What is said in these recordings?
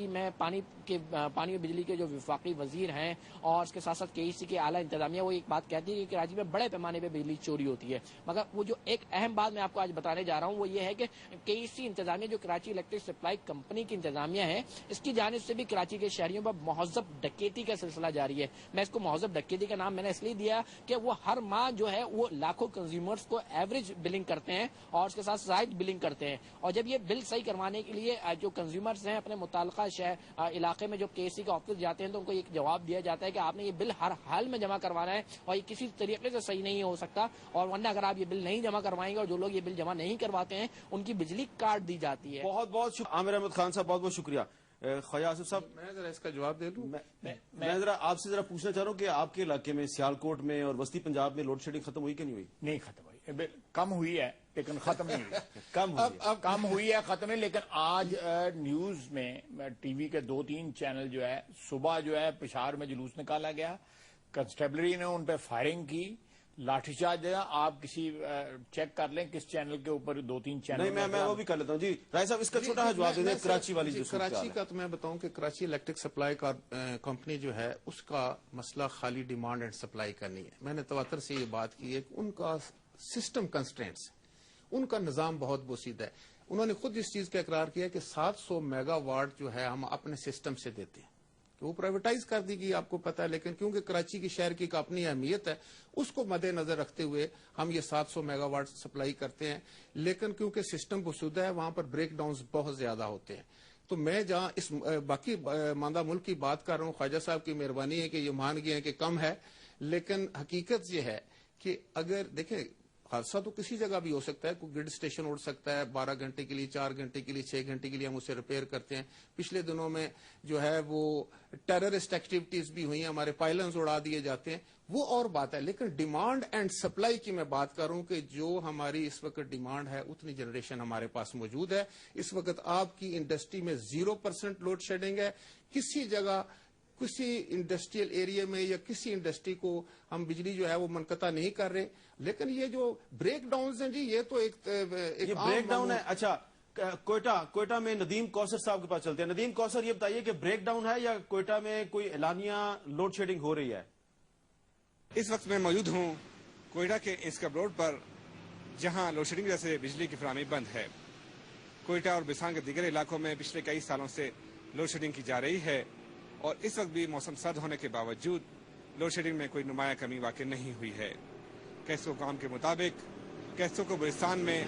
میں پانی و بجلی کے جو وفاقی وزیر ہیں اور اس کے ساتھ ساتھ KEC کے اعلیٰ انتظامیہ وہ ایک بات کہتی ہے کہ کراچی میں بڑے پیمانے پہ بجلی چوری ہوتی ہے، مگر وہ جو ایک اہم بات میں آپ کو آج بتانے جا رہا ہوں وہ یہ ہے کہ KEC انتظامیہ جو کراچی الیکٹرک سپلائی کمپنی کی انتظامیہ ہے، اس کی جانب سے بھی کراچی کے شہریوں پر مہذب ڈکیتی کا سلسلہ جاری ہے۔ میں اس کو مہذب ڈکیتی کا نام میں نے اس لیے دیا کہ وہ ہر ماہ جو ہے وہ لاکھوں کنزیومرز کو ایوریج بلنگ کرتے ہیں اور اس کے ساتھ زائد بلنگ کرتے ہیں، اور جب یہ بل صحیح کروانے کے لیے جو کنزیومرز ہیں اپنے متعلقہ علاقے میں جو KEC کا آفس جاتے ہیں تو ان کو ایک جواب دیا جاتا ہے کہ آپ نے یہ بل ہر حال میں جمع کروانا ہے اور یہ کسی طریقے سے صحیح نہیں ہو سکتا، اور ورنہ اگر آپ یہ بل نہیں جمع کروائیں گے اور جو لوگ یہ بل جمع نہیں کرواتے ہیں ان کی بجلی کاٹ دی جاتی ہے۔ بہت بہت شکریہ عامر احمد خان صاحب، بہت بہت شکریہ۔ خواجہ آصف صاحب، میں ذرا اس کا جواب دے دوں۔ میں ذرا آپ سے پوچھنا چاہ رہا ہوں کہ آپ کے علاقے میں سیالکوٹ میں اور وسطی پنجاب میں لوڈ شیڈنگ ختم ہوئی کہ نہیں ہوئی؟ نہیں ختم ہوئی، کم ہوئی ہے لیکن ختم نہیں ہوئی۔ کم ہوئی ہے، ختم ہے، لیکن آج نیوز میں ٹی وی کے 2-3 چینل جو ہے صبح جو ہے پشاور میں جلوس نکالا گیا، کنسٹیبلری نے ان پہ فائرنگ کی، لاٹھی چارج ہے۔ آپ کسی چیک کر لیں کس چینل کے اوپر 2-3 چینل۔ نہیں، میں وہ بھی کر لیتا ہوں۔ جی رائے صاحب، اس کا چھوٹا جواب دے دیں کراچی والی جو کراچی کا تو میں بتاؤں کہ کراچی الیکٹرک سپلائی کمپنی جو ہے اس کا مسئلہ خالی ڈیمانڈ اینڈ سپلائی کا نہیں ہے۔ میں نے تواتر سے یہ بات کی ہے کہ ان کا سسٹم کنسٹرینٹس، ان کا نظام بہت بوسیدہ ہے۔ انہوں نے خود اس چیز کا اقرار کیا کہ 700 میگا واٹ جو ہے ہم اپنے سسٹم سے دیتے ہیں، کہ وہ پرائیویٹائز کر دی گئی، آپ کو پتا ہے، لیکن کیونکہ کراچی کی شہر کی ایک اپنی اہمیت ہے اس کو مد نظر رکھتے ہوئے ہم یہ 700 میگا واٹ سپلائی کرتے ہیں، لیکن کیونکہ سسٹم بسودہ ہے وہاں پر بریک ڈاؤنز بہت زیادہ ہوتے ہیں۔ تو میں جہاں اس باقی ماندہ ملک کی بات کر رہا ہوں، خواجہ صاحب کی مہربانی ہے کہ یہ مان گئے ہیں کہ کم ہے، لیکن حقیقت یہ ہے کہ اگر دیکھیں حادثہ تو کسی جگہ بھی ہو سکتا ہے، کوئی گرڈ اسٹیشن اڑ سکتا ہے 12 گھنٹے کے لیے، 4 گھنٹے کے لیے، 6 گھنٹے کے لیے ہم اسے ریپیئر کرتے ہیں۔ پچھلے دنوں میں جو ہے وہ ٹیررسٹ ایکٹیویٹیز بھی ہوئی ہیں، ہمارے پائلنز اڑا دیے جاتے ہیں، وہ اور بات ہے، لیکن ڈیمانڈ اینڈ سپلائی کی میں بات کر رہا ہوں کہ جو ہماری اس وقت ڈیمانڈ ہے اتنی جنریشن ہمارے پاس موجود ہے۔ اس وقت آپ کی انڈسٹری میں 0% لوڈ شیڈنگ ہے، کسی جگہ کسی انڈسٹریل ایریا میں یا کسی انڈسٹری کو ہم بجلی جو ہے وہ منقطع نہیں کر رہے، لیکن یہ جو بریک ڈاؤنز ہیں جی یہ تو ایک بریک ڈاؤن ہے۔ اچھا، کوئٹہ میں ندیم کوثر صاحب کے پاس چلتے ہیں۔ ندیم کوثر، یہ بتائیے کہ بریک ڈاؤن ہے یا کوئٹہ میں کوئی اعلانیہ لوڈ شیڈنگ ہو رہی ہے؟ اس وقت میں موجود ہوں کوئٹہ کے اسکب روڈ پر، جہاں لوڈ شیڈنگ کی وجہ سے بجلی کی فراہمی بند ہے۔ کوئٹہ اور بسان کے دیگر علاقوں میں پچھلے کئی سالوں سے لوڈ شیڈنگ کی جا رہی ہے، اور اس وقت بھی موسم سرد ہونے کے باوجود لوڈ شیڈنگ میں کوئی نمایاں کمی واقع نہیں ہوئی ہے۔ کیسو کام کے مطابق کیسو کو بلستان میں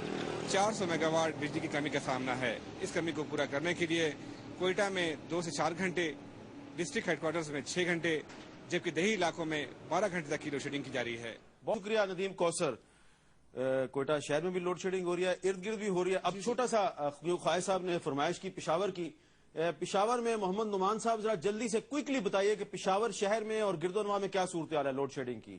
400 میگا واٹ بجلی کی کمی کا سامنا ہے۔ اس کمی کو پورا کرنے کے لیے کوئٹہ میں 2 سے 4 گھنٹے، ڈسٹرکٹ ہیڈ کوارٹرز میں 6 گھنٹے، جبکہ دیہی علاقوں میں 12 گھنٹے تک کی لوڈ شیڈنگ کی جا رہی ہے۔ بہت شکریہ ندیم کوثر۔ کوئٹہ شہر میں بھی لوڈ شیڈنگ ہو رہی ہے، ارد گرد بھی ہو رہی ہے۔ اب چھوٹا سا جو خواجہ صاحب نے فرمائش کی پشاور کی، پشاور میں محمد نعمان صاحب ذرا جلدی سے کوئکلی بتائیے کہ پشاور شہر میں اور گرد و نواح میں کیا صورتحال ہے لوڈ شیڈنگ کی؟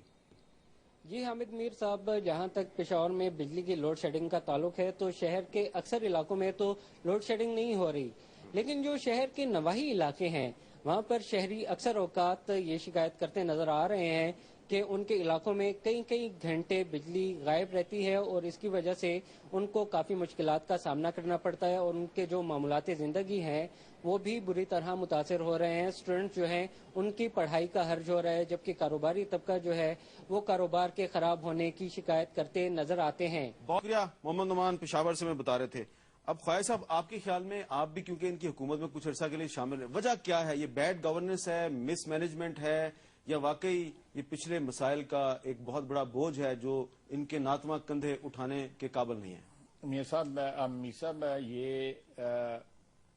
جی حامد میر صاحب، جہاں تک پشاور میں بجلی کی لوڈ شیڈنگ کا تعلق ہے تو شہر کے اکثر علاقوں میں تو لوڈ شیڈنگ نہیں ہو رہی، لیکن جو شہر کے نواحی علاقے ہیں وہاں پر شہری اکثر اوقات یہ شکایت کرتے نظر آ رہے ہیں کہ ان کے علاقوں میں کئی گھنٹے بجلی غائب رہتی ہے، اور اس کی وجہ سے ان کو کافی مشکلات کا سامنا کرنا پڑتا ہے، اور ان کے جو معمولات زندگی ہیں وہ بھی بری طرح متاثر ہو رہے ہیں۔ اسٹوڈنٹ جو ہیں ان کی پڑھائی کا حرج ہو رہا ہے، جبکہ کاروباری طبقہ جو ہے وہ کاروبار کے خراب ہونے کی شکایت کرتے نظر آتے ہیں۔ بہت شکریہ محمد نعمان، پشاور سے میں بتا رہے تھے۔ اب خواجہ صاحب، آپ کے خیال میں، آپ بھی کیونکہ ان کی حکومت میں کچھ عرصہ کے لیے شامل ہیں، وجہ کیا ہے؟ یہ بیڈ گورننس ہے، مس مینجمنٹ ہے، یا واقعی یہ پچھلے مسائل کا ایک بہت بڑا بوجھ ہے جو ان کے ناتواں کندھے اٹھانے کے قابل نہیں ہے؟ میاں صاحب، یہ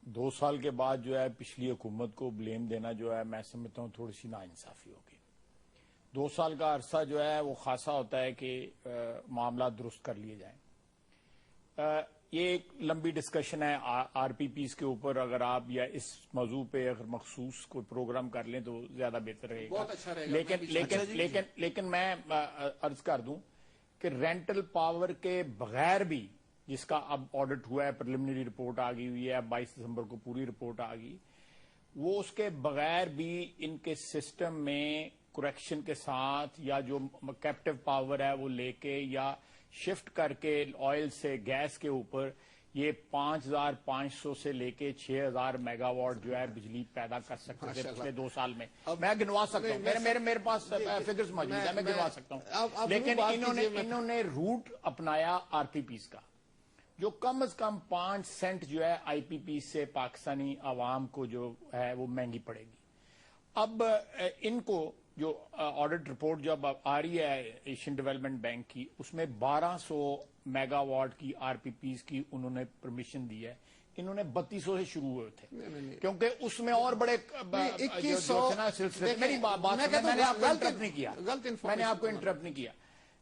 2 سال کے بعد جو ہے پچھلی حکومت کو بلیم دینا جو ہے میں سمجھتا ہوں تھوڑی سی ناانصافی ہوگی۔ 2 سال کا عرصہ جو ہے وہ خاصا ہوتا ہے کہ معاملات درست کر لیے جائیں۔ یہ ایک لمبی ڈسکشن ہے آر پی پیز کے اوپر، اگر آپ یا اس موضوع پہ اگر مخصوص کوئی پروگرام کر لیں تو زیادہ بہتر رہے گا۔ بہت اچھا رہے گا۔ لیکن میں عرض کر دوں کہ رینٹل پاور کے بغیر بھی، جس کا اب آڈٹ ہوا ہے، پریلیمنری رپورٹ آ گئی ہوئی ہے، 22 دسمبر کو پوری رپورٹ آ گئی، وہ اس کے بغیر بھی ان کے سسٹم میں کریکشن کے ساتھ یا جو کیپٹیو پاور ہے وہ لے کے یا شفٹ کر کے آئل سے گیس کے اوپر یہ 5500 سے لے کے 6000 میگا واٹ جو ہے بجلی پیدا کر سکتے تھے پچھلے 2 سال میں. میں گنوا سکتا ہوں, میرے پاس فگرز موجود ہیں, میں گنوا سکتا ہوں. لیکن انہوں نے روٹ اپنایا آر پی پیز کا, جو کم از کم 5 سینٹ جو ہے آئی پی پی سے پاکستانی عوام کو جو ہے وہ مہنگی پڑے گی. اب ان کو جو آڈٹ رپورٹ جب آ رہی ہے ایشین ڈیولپمنٹ بینک کی, اس میں 1200 میگا واٹ کی آر پی پیز کی انہوں نے پرمیشن دی ہے. انہوں نے 3200 سے شروع ہوئے تھے, کیونکہ اس میں اور بڑے سلسلے. میری بات میں نے آپ کو انٹرپٹ نہیں کیا,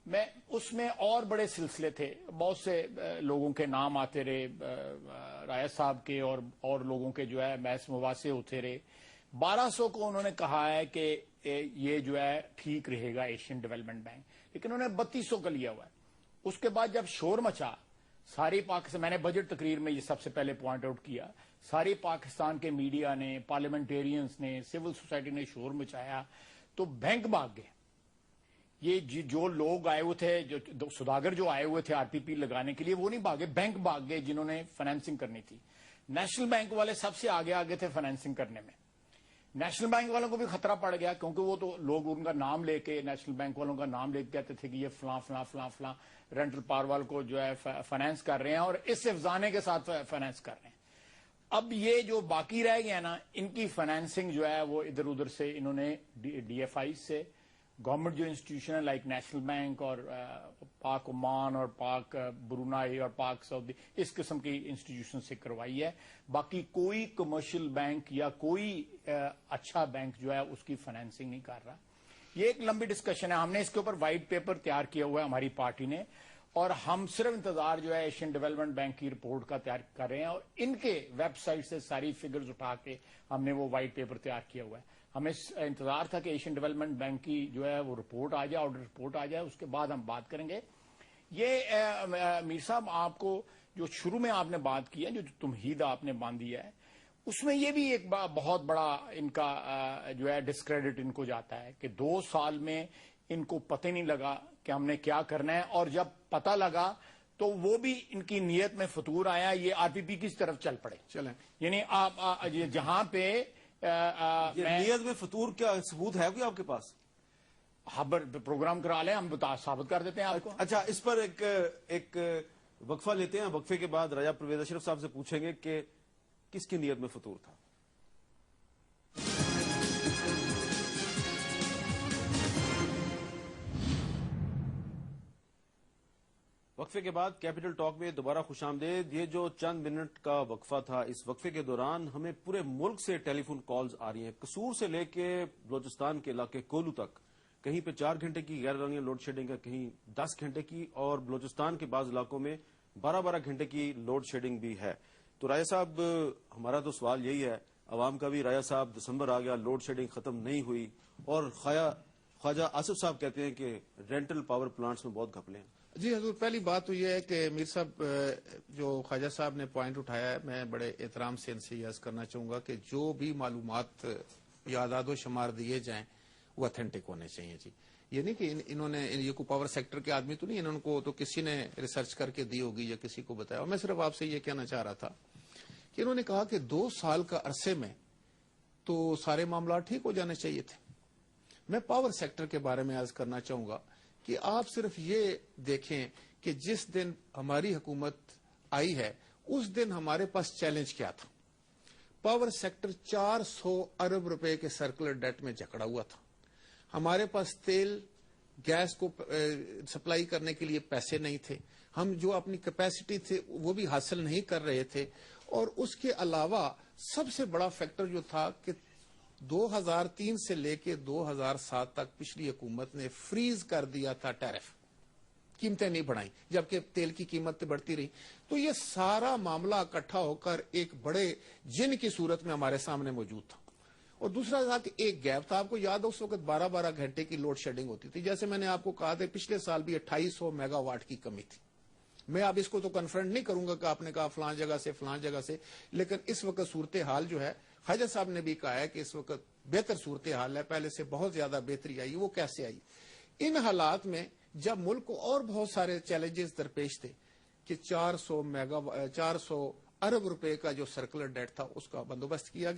میں اس میں اور بڑے سلسلے تھے, بہت سے لوگوں کے نام آتے رہے, رایا صاحب کے اور لوگوں کے جو ہے بحث مباحثے ہوتے رہے. 1200 کو انہوں نے کہا ہے کہ یہ جو ہے ٹھیک رہے گا ایشین ڈیولپمنٹ بینک, لیکن انہوں نے 3200 کا لیا ہوا ہے. اس کے بعد جب شور مچا ساری پاکستان, میں نے بجٹ تقریر میں یہ سب سے پہلے پوائنٹ آؤٹ کیا, ساری پاکستان کے میڈیا نے, پارلیمنٹیرینز نے, سول سوسائٹی نے شور مچایا تو بینک بھاگ گئے. یہ جو لوگ آئے ہوئے تھے, جو سوداگر جو آئے ہوئے تھے آر پی پی لگانے کے لیے, وہ نہیں بھاگے, بینک بھاگ گئے جنہوں نے فائنینسنگ کرنی تھی. نیشنل بینک والے سب سے آگے تھے فائنینسنگ کرنے میں. نیشنل بینک والوں کو بھی خطرہ پڑ گیا, کیونکہ وہ تو لوگ ان کا نام لے کے, نیشنل بینک والوں کا نام لے کے کہتے تھے کہ یہ فلاں فلاں فلاں فلاں رینٹل پاور وال کو جو ہے فائنینس کر رہے ہیں اور اس افزانے کے ساتھ فائنینس کر رہے ہیں. اب یہ جو باقی رہ گیا نا, ان کی فائنینسنگ جو ہے وہ ادھر ادھر سے انہوں نے ڈی ایف آئی سے, گورنمنٹ جو انسٹیٹیوشن ہے لائک نیشنل بینک اور پاک عمان اور پاک برونائی اور پاک سعودی, اس قسم کی انسٹیٹیوشن سے کروائی ہے. باقی کوئی کمرشل بینک یا کوئی اچھا بینک جو ہے اس کی فائنینسنگ نہیں کر رہا. یہ ایک لمبی ڈسکشن ہے, ہم نے اس کے اوپر وائٹ پیپر تیار کیا ہوا ہے ہماری پارٹی نے, اور ہم صرف انتظار جو ہے ایشین ڈیولپمنٹ بینک کی رپورٹ کا تیار کر رہے ہیں, اور ان کے ویب سائٹ سے ساری فگرز اٹھا کے ہم نے وہ وائٹ پیپر تیار کیا ہوا ہے. ہمیں انتظار تھا کہ ایشین ڈیولپمنٹ بینک کی جو ہے وہ رپورٹ آ جائے, آڈر رپورٹ آ جائے, اس کے بعد ہم بات کریں گے. یہ میر صاحب, آپ کو جو شروع میں آپ نے بات کی ہے, جو تمہید آپ نے باندھی ہے, اس میں یہ بھی ایک بہت بڑا ان کا جو ہے ڈسکریڈٹ ان کو جاتا ہے کہ 2 سال میں ان کو پتہ نہیں لگا کہ ہم نے کیا کرنا ہے, اور جب پتہ لگا تو وہ بھی ان کی نیت میں فطور آیا, یہ آر پی پی کی طرف چل پڑے. چلیں, یعنی آپ جہاں پہ نیت میں فطور کیا ثبوت ہے کوئی آپ کے پاس؟ خبر پروگرام کرا لیں, ہم ثابت کر دیتے ہیں آپ کو. اچھا, اس پر ایک وقفہ لیتے ہیں, وقفے کے بعد راجہ پرویز اشرف صاحب سے پوچھیں گے کہ کس کی نیت میں فطور تھا. وقفے کے بعد کیپٹل ٹاک میں دوبارہ خوش آمدید. یہ جو چند منٹ کا وقفہ تھا, اس وقفے کے دوران ہمیں پورے ملک سے ٹیلی فون کالز آ رہی ہیں, قصور سے لے کے بلوچستان کے علاقے کولو تک. کہیں پہ 4 گھنٹے کی غیر قانونی لوڈ شیڈنگ ہے, کہیں 10 گھنٹے کی, اور بلوچستان کے بعض علاقوں میں 12 گھنٹے کی لوڈ شیڈنگ بھی ہے. تو راجہ صاحب, ہمارا تو سوال یہی ہے عوام کا بھی, راجہ صاحب دسمبر آ گیا, لوڈ شیڈنگ ختم نہیں ہوئی, اور خواجہ آصف صاحب کہتے ہیں کہ رینٹل پاور پلانٹس میں بہت گھپلے ہیں. جی حضور, پہلی بات تو یہ ہے کہ میر صاحب جو خواجہ صاحب نے پوائنٹ اٹھایا ہے, میں بڑے احترام سے ان سے یہ عرض کرنا چاہوں گا کہ جو بھی معلومات یا اعداد و شمار دیے جائیں وہ اتھینٹک ہونے چاہیے. جی, یہ نہیں کہ انہوں نے, یہ کوئی پاور سیکٹر کے آدمی تو نہیں, انہوں کو تو کسی نے ریسرچ کر کے دی ہوگی یا کسی کو بتایا. میں صرف آپ سے یہ کہنا چاہ رہا تھا کہ انہوں نے کہا کہ 2 سال کا عرصے میں تو سارے معاملات ٹھیک ہو جانے چاہیے تھے. میں پاور سیکٹر کے بارے میں عرض کرنا چاہوں گا کہ آپ صرف یہ دیکھیں کہ جس دن ہماری حکومت آئی ہے اس دن ہمارے پاس چیلنج کیا تھا. پاور سیکٹر 400 ارب روپے کے سرکولر ڈیٹ میں جکڑا ہوا تھا. ہمارے پاس تیل گیس کو سپلائی کرنے کے لیے پیسے نہیں تھے. ہم جو اپنی کیپیسٹی تھے وہ بھی حاصل نہیں کر رہے تھے. اور اس کے علاوہ سب سے بڑا فیکٹر جو تھا کہ 2003 سے لے کے 2007 تک پچھلی حکومت نے فریز کر دیا تھا ٹیرف, قیمتیں نہیں بڑھائیں, جبکہ تیل کی قیمت بڑھتی رہی. تو یہ سارا معاملہ اکٹھا ہو کر ایک بڑے جن کی صورت میں ہمارے سامنے موجود تھا. اور دوسرا تھا کہ ایک گیپ تھا, آپ کو یاد ہے اس وقت 12 گھنٹے کی لوڈ شیڈنگ ہوتی تھی. جیسے میں نے آپ کو کہا تھا پچھلے سال بھی 2800 میگا واٹ کی کمی تھی. میں اب اس کو تو کنفرنٹ نہیں کروں گا کہ آپ نے کہا فلاں جگہ سے, لیکن اس وقت صورتحال جو ہے, خواجہ صاحب نے بھی کہا ہے کہ اس وقت بہتر صورتحال ہے, پہلے سے بہت زیادہ بہتری آئی. وہ کیسے آئی؟ ان حالات میں جب ملک کو اور بہت سارے چیلنجز درپیش تھے کہ 400 ارب روپے کا جو سرکولر ڈیٹ تھا اس کا بندوبست کیا گیا.